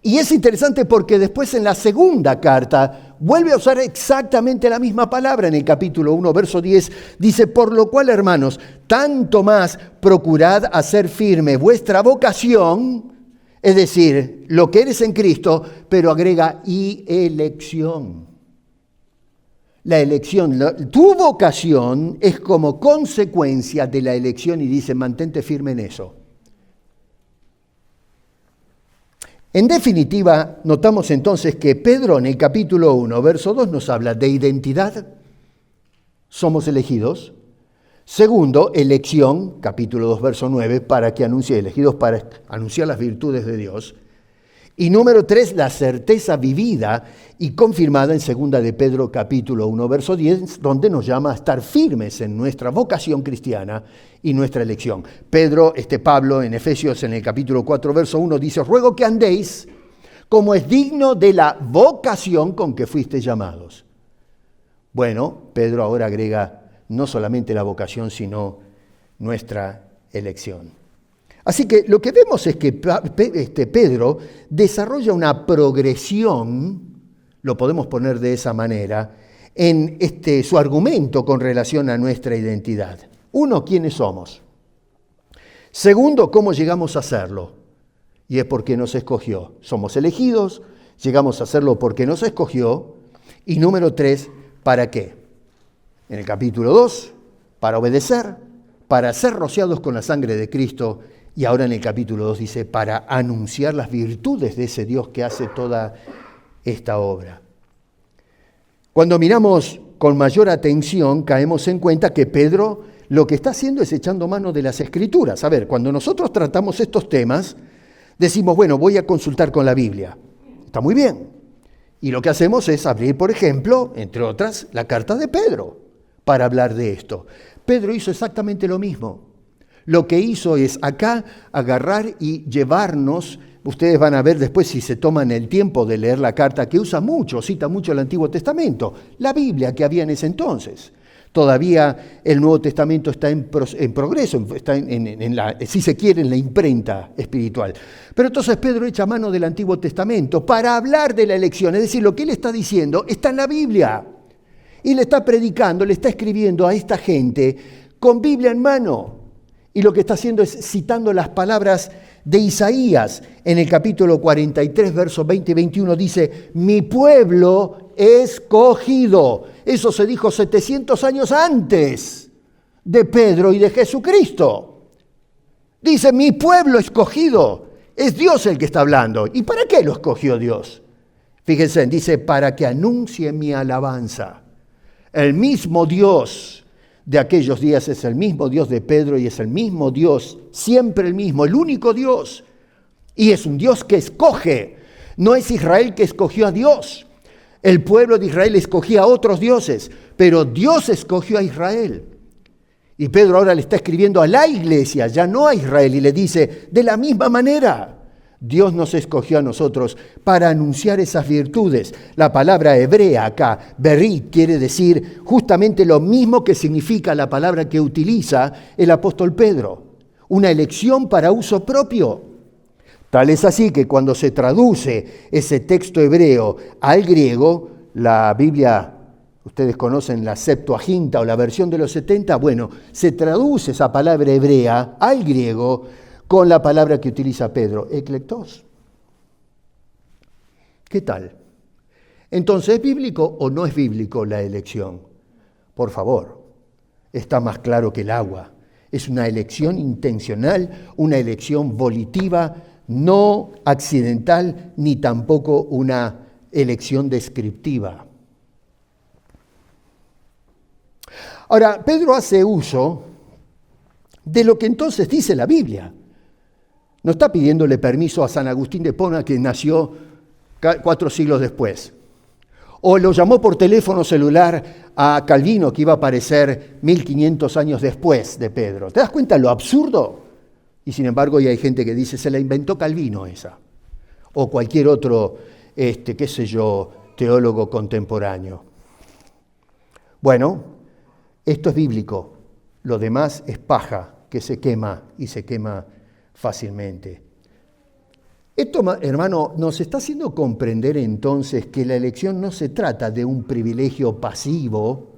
Y es interesante porque después en la segunda carta vuelve a usar exactamente la misma palabra. En el capítulo 1, verso 10, dice, por lo cual, hermanos, tanto más procurad hacer firme vuestra vocación, es decir, lo que eres en Cristo, pero agrega y elección. La elección, tu vocación es como consecuencia de la elección y dice, mantente firme en eso. En definitiva, notamos entonces que Pedro en el capítulo 1, verso 2 nos habla de identidad, somos elegidos, Segundo, elección, capítulo 2, verso 9, para que anuncie, elegidos para anunciar las virtudes de Dios. Y número 3, la certeza vivida y confirmada en 2 de Pedro, capítulo 1, verso 10, donde nos llama a estar firmes en nuestra vocación cristiana y nuestra elección. Pablo, en Efesios, en el capítulo 4, verso 1, dice: ruego que andéis como es digno de la vocación con que fuisteis llamados. Bueno, Pedro ahora agrega no solamente la vocación, sino nuestra elección. Así que lo que vemos es que Pedro desarrolla una progresión, lo podemos poner de esa manera, en su argumento con relación a nuestra identidad. Uno, ¿quiénes somos? Segundo, ¿cómo llegamos a serlo? Y es porque nos escogió. Somos elegidos, llegamos a serlo porque nos escogió. Y número 3, ¿para qué? En el capítulo 2, para obedecer, para ser rociados con la sangre de Cristo. Y ahora en el capítulo 2 dice, para anunciar las virtudes de ese Dios que hace toda esta obra. Cuando miramos con mayor atención, caemos en cuenta que Pedro lo que está haciendo es echando mano de las Escrituras. A ver, cuando nosotros tratamos estos temas, decimos, bueno, voy a consultar con la Biblia. Está muy bien. Y lo que hacemos es abrir, por ejemplo, entre otras, la carta de Pedro para hablar de esto. Pedro hizo exactamente lo mismo. Lo que hizo es acá agarrar y llevarnos, ustedes van a ver después si se toman el tiempo de leer la carta, que cita mucho el Antiguo Testamento, la Biblia que había en ese entonces. Todavía el Nuevo Testamento está en progreso, está si se quiere, en la imprenta espiritual. Pero entonces Pedro echa mano del Antiguo Testamento para hablar de la elección, es decir, lo que él está diciendo está en la Biblia. Y le está predicando, le está escribiendo a esta gente con Biblia en mano. Y lo que está haciendo es citando las palabras de Isaías. En el capítulo 43, versos 20 y 21 dice, mi pueblo escogido. Eso se dijo 700 años antes de Pedro y de Jesucristo. Dice, mi pueblo escogido. Es Dios el que está hablando. ¿Y para qué lo escogió Dios? Fíjense, dice, para que anuncie mi alabanza. El mismo Dios de aquellos días es el mismo Dios de Pedro y es el mismo Dios, siempre el mismo, el único Dios. Y es un Dios que escoge. No es Israel que escogió a Dios. El pueblo de Israel escogía a otros dioses, pero Dios escogió a Israel. Y Pedro ahora le está escribiendo a la iglesia, ya no a Israel, y le dice, de la misma manera, Dios nos escogió a nosotros para anunciar esas virtudes. La palabra hebrea acá, berit, quiere decir justamente lo mismo que significa la palabra que utiliza el apóstol Pedro. Una elección para uso propio. Tal es así que cuando se traduce ese texto hebreo al griego, la Biblia, ustedes conocen la Septuaginta o la versión de los 70, bueno, se traduce esa palabra hebrea al griego con la palabra que utiliza Pedro, eklektos. ¿Qué tal? Entonces, ¿es bíblico o no es bíblico la elección? Por favor, está más claro que el agua. Es una elección intencional, una elección volitiva, no accidental, ni tampoco una elección descriptiva. Ahora, Pedro hace uso de lo que entonces dice la Biblia. No está pidiéndole permiso a San Agustín de Hipona, que nació 4 siglos después. O lo llamó por teléfono celular a Calvino, que iba a aparecer 1500 años después de Pedro. ¿Te das cuenta lo absurdo? Y sin embargo, ya hay gente que dice, se la inventó Calvino esa. O cualquier otro, teólogo contemporáneo. Bueno, esto es bíblico. Lo demás es paja que se quema y se quema fácilmente. Esto, hermano, nos está haciendo comprender entonces que la elección no se trata de un privilegio pasivo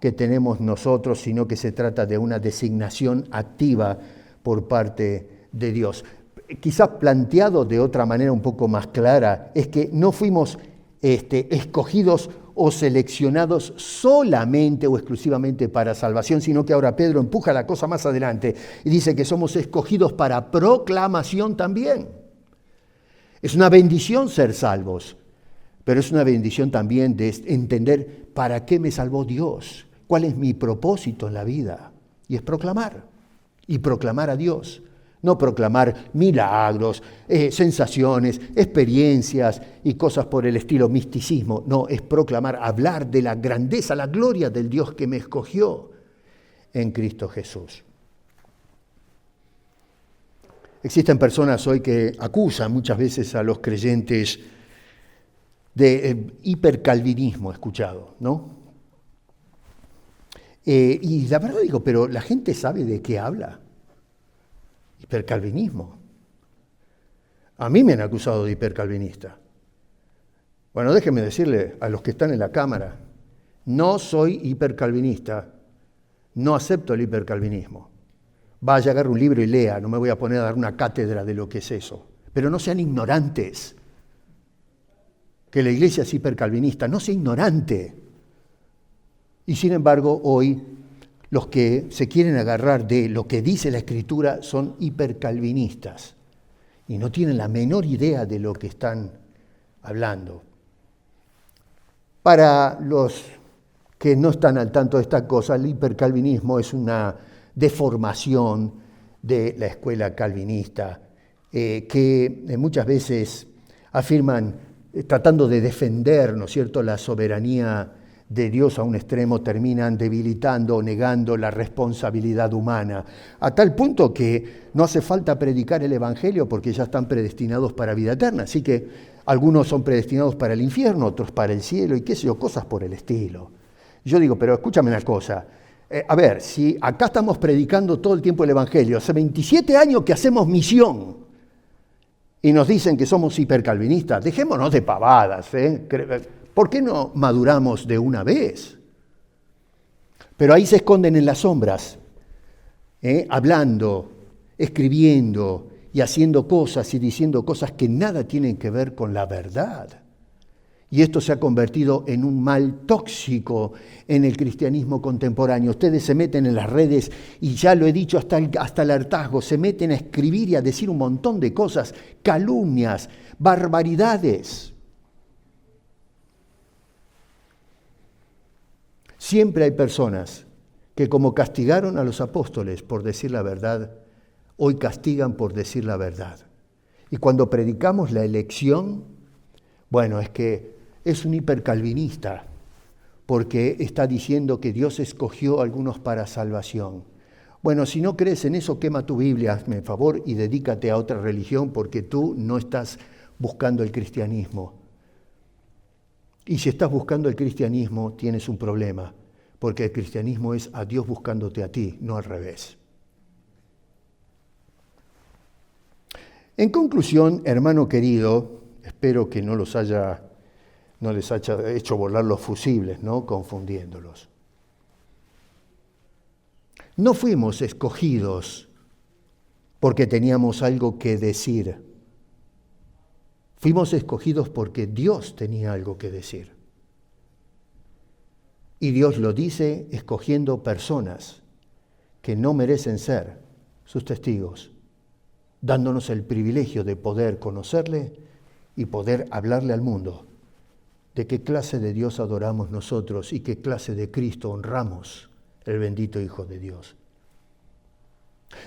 que tenemos nosotros, sino que se trata de una designación activa por parte de Dios. Quizás planteado de otra manera un poco más clara, es que no fuimos escogidos o seleccionados solamente o exclusivamente para salvación, sino que ahora Pedro empuja la cosa más adelante y dice que somos escogidos para proclamación también. Es una bendición ser salvos, pero es una bendición también de entender para qué me salvó Dios, cuál es mi propósito en la vida. y es proclamar, y proclamar a Dios. No proclamar milagros, sensaciones, experiencias y cosas por el estilo misticismo. No, es proclamar, hablar de la grandeza, la gloria del Dios que me escogió en Cristo Jesús. Existen personas hoy que acusan muchas veces a los creyentes de hipercalvinismo, he escuchado, ¿no? Y la verdad digo, pero la gente sabe de qué habla. Hipercalvinismo. A mí me han acusado de hipercalvinista. Bueno, déjenme decirle a los que están en la cámara, no soy hipercalvinista, no acepto el hipercalvinismo. Vaya, agarre un libro y lea, no me voy a poner a dar una cátedra de lo que es eso. Pero no sean ignorantes, que la iglesia es hipercalvinista, no sea ignorante. Y sin embargo, hoy los que se quieren agarrar de lo que dice la Escritura son hipercalvinistas y no tienen la menor idea de lo que están hablando. Para los que no están al tanto de esta cosa, el hipercalvinismo es una deformación de la escuela calvinista que muchas veces afirman, tratando de defender, ¿no es cierto?, la soberanía de Dios a un extremo, terminan debilitando o negando la responsabilidad humana, a tal punto que no hace falta predicar el Evangelio porque ya están predestinados para vida eterna. Así que algunos son predestinados para el infierno, otros para el cielo y qué sé yo, cosas por el estilo. Yo digo, pero escúchame una cosa, a ver, si acá estamos predicando todo el tiempo el Evangelio, hace 27 años que hacemos misión y nos dicen que somos hipercalvinistas, dejémonos de pavadas, ¿por qué no maduramos de una vez? Pero ahí se esconden en las sombras, hablando, escribiendo y haciendo cosas y diciendo cosas que nada tienen que ver con la verdad. Y esto se ha convertido en un mal tóxico en el cristianismo contemporáneo. Ustedes se meten en las redes, y ya lo he dicho hasta el hartazgo, se meten a escribir y a decir un montón de cosas, calumnias, barbaridades. Siempre hay personas que, como castigaron a los apóstoles por decir la verdad, hoy castigan por decir la verdad. Y cuando predicamos la elección, bueno, es que es un hipercalvinista, porque está diciendo que Dios escogió a algunos para salvación. Bueno, si no crees en eso, quema tu Biblia, hazme el favor y dedícate a otra religión, porque tú no estás buscando el cristianismo. Y si estás buscando el cristianismo, tienes un problema, porque el cristianismo es a Dios buscándote a ti, no al revés. En conclusión, hermano querido, espero que no les haya hecho volar los fusibles, ¿no?, confundiéndolos. No fuimos escogidos porque teníamos algo que decir. Fuimos escogidos porque Dios tenía algo que decir. Y Dios lo dice escogiendo personas que no merecen ser sus testigos, dándonos el privilegio de poder conocerle y poder hablarle al mundo de qué clase de Dios adoramos nosotros y qué clase de Cristo honramos, el bendito Hijo de Dios.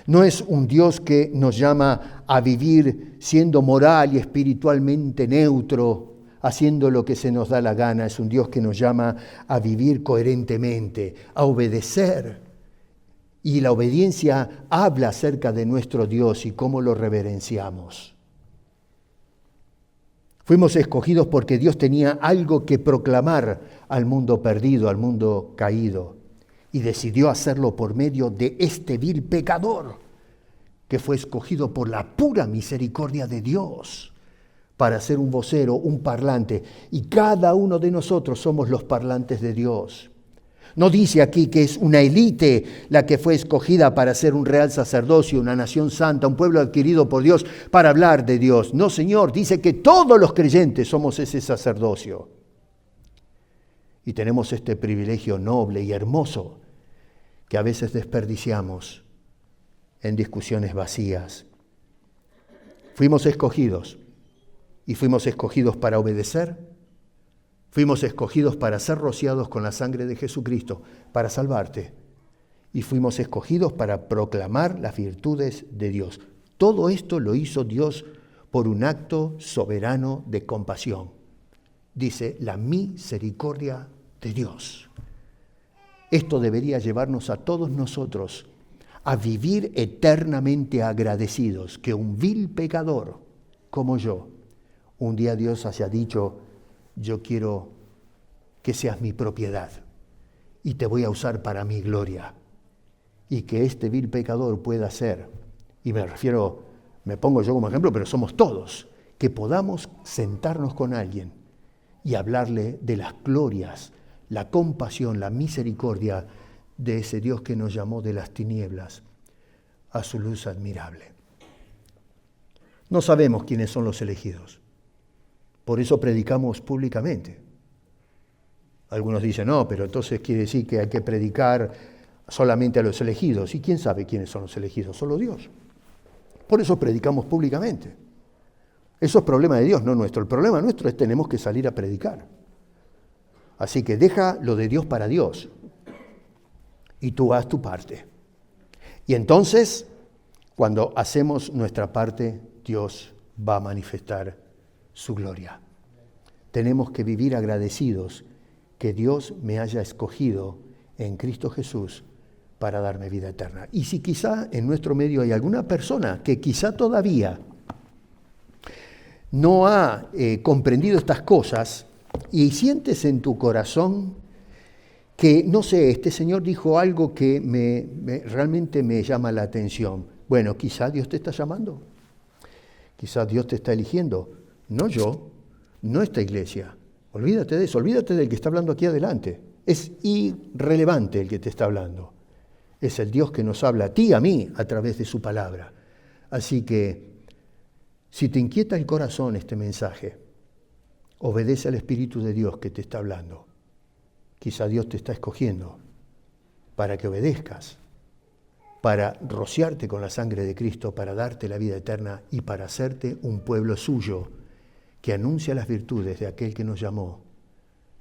No es un Dios que nos llama a vivir siendo moral y espiritualmente neutro, haciendo lo que se nos da la gana. Es un Dios que nos llama a vivir coherentemente, a obedecer. Y la obediencia habla acerca de nuestro Dios y cómo lo reverenciamos. Fuimos escogidos porque Dios tenía algo que proclamar al mundo perdido, al mundo caído, y decidió hacerlo por medio de este vil pecador, que fue escogido por la pura misericordia de Dios para ser un vocero, un parlante, y cada uno de nosotros somos los parlantes de Dios. No dice aquí que es una élite la que fue escogida para ser un real sacerdocio, una nación santa, un pueblo adquirido por Dios para hablar de Dios. No, Señor, dice que todos los creyentes somos ese sacerdocio. Y tenemos este privilegio noble y hermoso que a veces desperdiciamos en discusiones vacías. Fuimos escogidos, y fuimos escogidos para obedecer. Fuimos escogidos para ser rociados con la sangre de Jesucristo, para salvarte y fuimos escogidos para proclamar las virtudes de Dios. Todo esto lo hizo Dios por un acto soberano de compasión. Dice, la misericordia de Dios. Esto debería llevarnos a todos nosotros a vivir eternamente agradecidos que un vil pecador como yo, un día Dios haya dicho, yo quiero que seas mi propiedad y te voy a usar para mi gloria. Y que este vil pecador pueda ser, y me pongo yo como ejemplo, pero somos todos, que podamos sentarnos con alguien y hablarle de las glorias, la compasión, la misericordia de ese Dios que nos llamó de las tinieblas a su luz admirable. No sabemos quiénes son los elegidos, por eso predicamos públicamente. Algunos dicen, no, pero entonces quiere decir que hay que predicar solamente a los elegidos. ¿Y quién sabe quiénes son los elegidos? Solo Dios. Por eso predicamos públicamente. Eso es problema de Dios, no nuestro. El problema nuestro es que tenemos que salir a predicar. Así que deja lo de Dios para Dios y tú haz tu parte. Y entonces, cuando hacemos nuestra parte, Dios va a manifestar su gloria. Tenemos que vivir agradecidos que Dios me haya escogido en Cristo Jesús para darme vida eterna. Y si quizá en nuestro medio hay alguna persona que quizá todavía no ha comprendido estas cosas y sientes en tu corazón que, no sé, este Señor dijo algo que realmente me llama la atención. Bueno, quizá Dios te está llamando, quizá Dios te está eligiendo, no yo, no esta iglesia. Olvídate de eso, olvídate del que está hablando aquí adelante. Es irrelevante el que te está hablando. Es el Dios que nos habla a ti y a mí a través de su palabra. Así que, si te inquieta el corazón este mensaje, obedece al Espíritu de Dios que te está hablando. Quizá Dios te está escogiendo para que obedezcas, para rociarte con la sangre de Cristo, para darte la vida eterna y para hacerte un pueblo suyo que anuncia las virtudes de aquel que nos llamó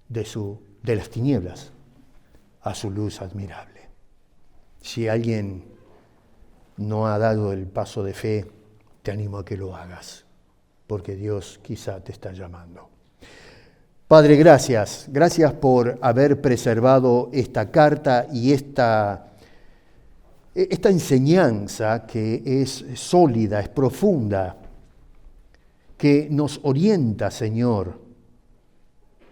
de las tinieblas a su luz admirable. Si alguien no ha dado el paso de fe, te animo a que lo hagas, porque Dios quizá te está llamando. Padre, gracias por haber preservado esta carta y esta enseñanza que es sólida, es profunda, que nos orienta, Señor.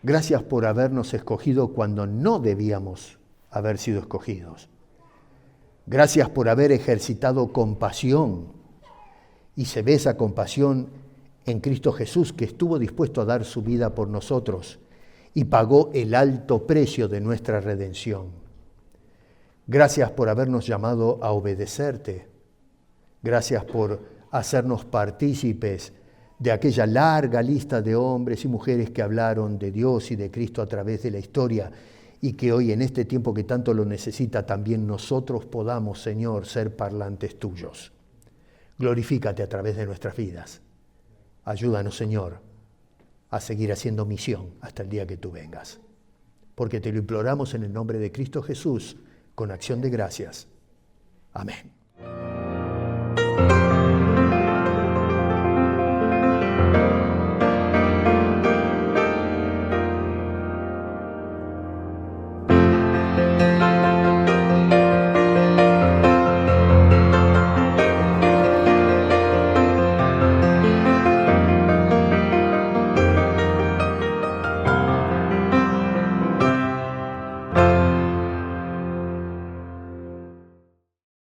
Gracias por habernos escogido cuando no debíamos haber sido escogidos. Gracias por haber ejercitado compasión. Y se ve esa compasión en Cristo Jesús, que estuvo dispuesto a dar su vida por nosotros y pagó el alto precio de nuestra redención. Gracias por habernos llamado a obedecerte. Gracias por hacernos partícipes de aquella larga lista de hombres y mujeres que hablaron de Dios y de Cristo a través de la historia y que hoy en este tiempo que tanto lo necesita también nosotros podamos, Señor, ser parlantes tuyos. Glorifícate a través de nuestras vidas. Ayúdanos, Señor, a seguir haciendo misión hasta el día que tú vengas. Porque te lo imploramos en el nombre de Cristo Jesús, con acción de gracias. Amén.